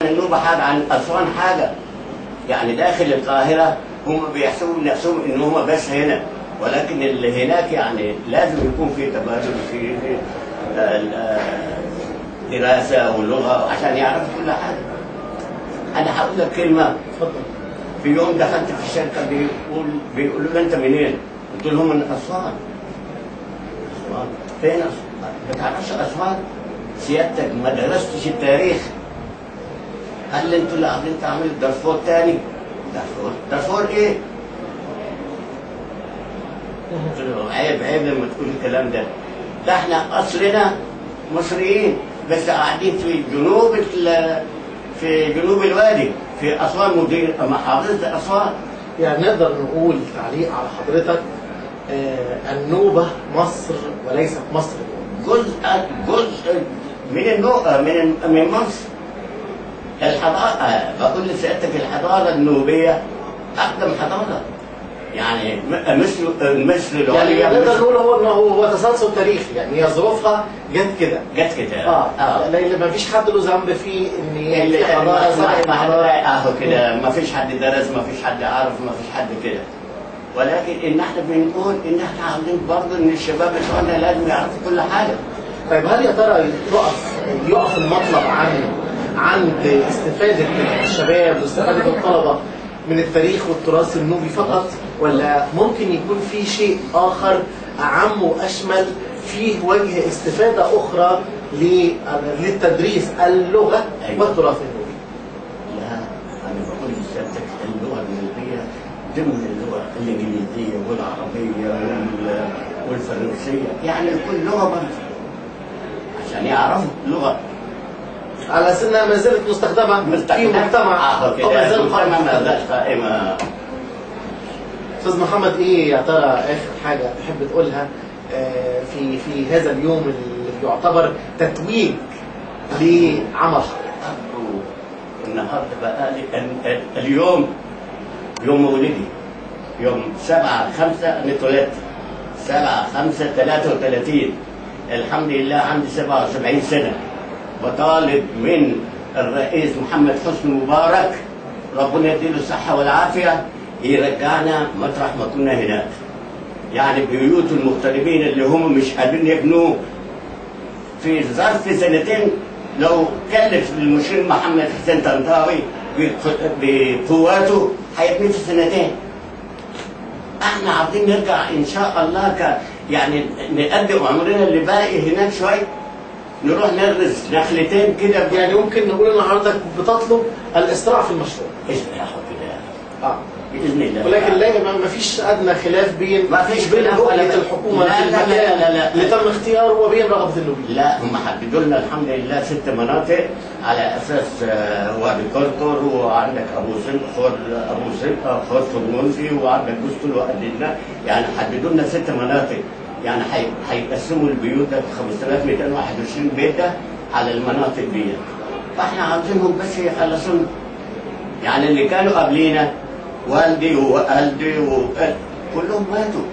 النوبة حاجة عن أسوان حاجة، يعني داخل القاهرة هم بيحسبوا نفسهم إن هم بس هنا، ولكن اللي هناك يعني لازم يكون في تبادل في دراسة ولغة عشان يعرفوا كل حاجة. أنا هقول لك كلمة. في يوم دخلت في الشركة بيقولوا لي أنت منين؟ قلت لهم من أسوان. أسوان فين أسوان؟ ما تعرفش أسوان؟ سيادتك ما درستش التاريخ. قال لي انتوا اللي عايزين تعملوا دارفور تاني؟ دارفور ايه؟ قلت له عيب لما تقول الكلام ده. ده احنا اصلنا مصريين بس قاعدين في جنوب الوادي في اسوان، مدير محافظه اسوان. يعني نقدر نقول تعليق على حضرتك النوبه مصر وليست مصر. جزء من مصر. الحضارة بقول لسيادتك الحضارة النوبية أقدم حضارة، يعني مصر العليا. يعني نقدر نقول هو تسلسل تاريخي، يعني هي ظروفها جت كده. لأن ما فيش حد له ذنب فيه إن في حضارة سبقت حضارة. كده ما فيش حد درس، ما فيش حد عارف، ما فيش حد كده. ولكن إن إحنا بنقول إن إحنا عاوزين برضه إن الشباب بتوعنا لازم يعرفوا كل حاجة. طيب هل يا ترى يقف المطلب عند استفادة الشباب واستفادة الطلبة من التاريخ والتراث النوبي فقط، ولا ممكن يكون في شيء آخر أعم وأشمل فيه وجه استفادة أخرى للتدريس اللغة والتراث النوبي؟ لا، أنا بقول لسيادتك اللغة النوبية ضمن اللغة الإنجليزية والعربية والفرنسية، يعني كل لغة برضه عشان يعرفوا لغة على سنها ما زالت مستخدمة في مجتمع ما زالت قائمة. أستاذ محمد، إيه يا ترى آخر حاجة تحب تقولها في هذا اليوم اللي يعتبر تتويج لعمل حضرتك؟ النهارده بقى اليوم يوم مولدي، يوم 7/5 أنا اتولدت 7/5/33. الحمد لله عندي 77 سنة. بطالب من الرئيس محمد حسني مبارك ربنا يديله الصحة والعافية يرجعنا مطرح ما كنا هناك. يعني بيوت المغتربين اللي هم مش قادرين يبنوا في ظرف سنتين، لو كلف المشير محمد حسين طنطاوي بقواته هيبني في سنتين. احنا عاوزين نرجع ان شاء الله يعني نقدم عمرنا اللي باقي هناك شويه، نروح نغرس نخلتين كده. يعني ممكن نقول ان حضرتك بتطلب الاسراع في المشروع. اسرع كده باذن الله. ولكن ما فيش ادنى خلاف بين رؤيه الحكومه في المكان اللي تم اختياره وبين رغبه النوبيين. لا، هم حددوا لنا الحمد لله 6 مناطق على اساس وادي كركر، وعندك ابو سبقه خرط المنفي، وعندك بستل وقدنا، يعني حددوا لنا 6 مناطق. يعني هيقسموا البيوت ده 5221 بيت ده على المناطق دي. فاحنا عاوزينهم بس يخلصوا، يعني اللي كانوا قبلينا والدي ووالدي كلهم ماتوا،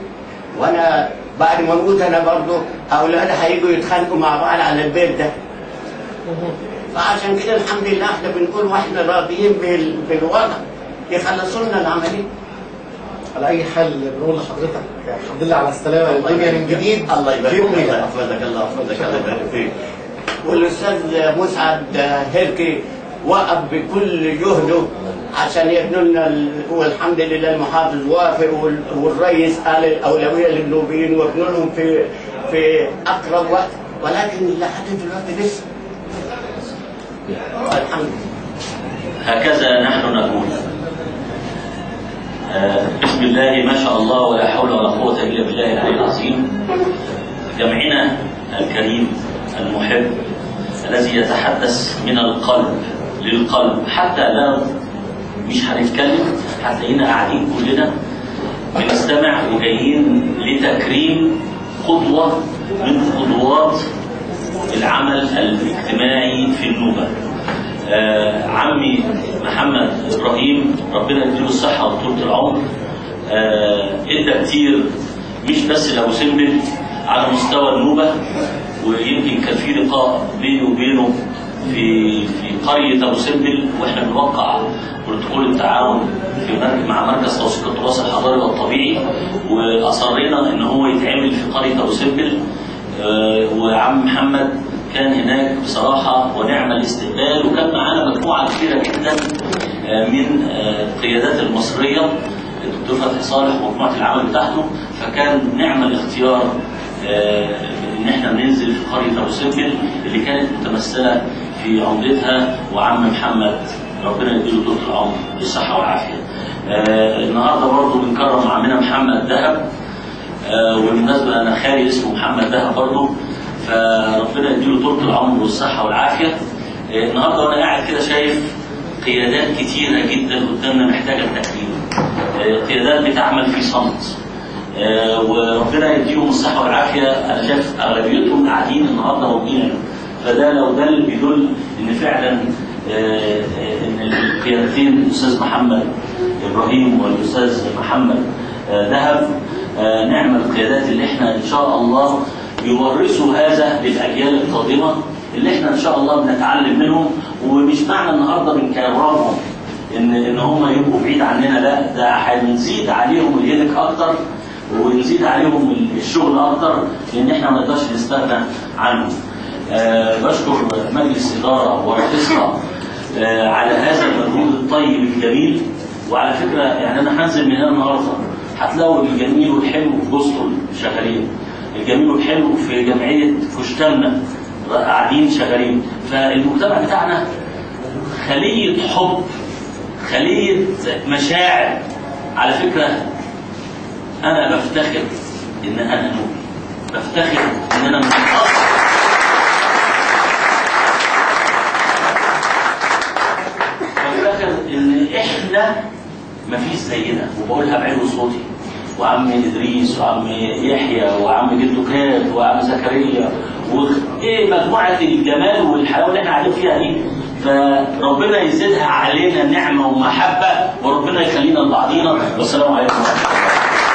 وانا بعد ما اموت انا برضه اولادي هيجوا يتخانقوا مع بعض على البيت ده. فعشان كده الحمد لله احنا بنقول واحنا راضيين بالوضع يخلصوا لنا العمليه. على اي حال بنقول لحضرتك الحمد لله على السلامه للدنيا من جديد. الله يبارك فيك. الله يحفظك، الله يحفظك، الله يبارك فيك. والاستاذ مسعد هيركي وقف بكل جهده عشان يبنوا لنا، والحمد لله المحافظ وافق، والرئيس قال الاولويه للنوبيين وابنوا لهم في اقرب وقت، ولكن لحد دلوقتي لسه. الحمد لله. هكذا نحن نقول بسم الله ما شاء الله ولا حول ولا قوة إلا بالله العلي العظيم. جمعنا الكريم المحب الذي يتحدث من القلب للقلب، حتى لا مش هنتكلم، هتلاقينا قاعدين كلنا بنستمع وجايين لتكريم قدوة من قدوات العمل الاجتماعي في النوبة. عمي محمد إبراهيم ربنا يديله الصحة وطولة العمر، ادى كتير مش بس لأبو سمبل على مستوى النوبة، ويمكن كان في لقاء بيني وبينه في قريه ابو سمبل، واحنا بنوقع بروتوكول التعاون مع مركز توثيق التراث الحضاري والطبيعي، واصرينا ان هو يتعمل في قريه ابو سمبل. وعم محمد كان هناك بصراحه ونعم الاستقبال، وكان معانا مجموعه كبيره جدا من القيادات المصريه، الدكتور فتحي صالح ومجموعه العمل بتاعته، فكان نعم الاختيار ان احنا ننزل في قريه ابو سمبل اللي كانت متمثله في عمدتها وعم محمد ربنا يديله طول العمر بالصحه والعافيه. النهارده برضه بنكرم عمنا محمد دهب، وبالمناسبه انا خالي اسمه محمد دهب برضه، فربنا يديله طول العمر والصحه والعافيه. النهارده وانا قاعد كده شايف قيادات كتيره جدا قدامنا محتاجه التكريم، قيادات بتعمل في صمت، وربنا يديهم الصحه والعافيه. انا شايف اغلبيتهم قاعدين النهارده موجودين، فده لو ده اللي بيدل ان فعلا ان القيادتين الاستاذ محمد ابراهيم والاستاذ محمد دهب نعم القيادات اللي احنا ان شاء الله يورثوا هذا للاجيال القادمه اللي احنا ان شاء الله بنتعلم منهم. ومش معنى النهارده بنكرمهم ان هم يبقوا بعيد عننا، لا، ده هنزيد عليهم الهدك اكتر ونزيد عليهم الشغل اكتر، لان احنا ما نقدرش نستغنى عنهم. بشكر مجلس اداره ورئيسها على هذا المجهود الطيب الجميل. وعلى فكره يعني انا هنزل من هنا النهارده هتلاقوا الجميل والحلو في بوسطن شغالين، الجميل والحلو في جمعيه فشتمنا قاعدين شغالين. فالمجتمع بتاعنا خليه حب، خليه مشاعر. على فكره انا بفتخر ان انا نوبي، بفتخر ان انا من الاصل، بفتخر ان احنا مفيش زينا، وبقولها بعلو صوتي، وعم ادريس وعم يحيى وعم جدو كات وعم زكريا وايه مجموعه الجمال والحلاوه اللي احنا قاعدين فيها دي. فربنا يزيدها علينا نعمه ومحبه، وربنا يخلينا لبعضينا. والسلام عليكم ورحمه الله.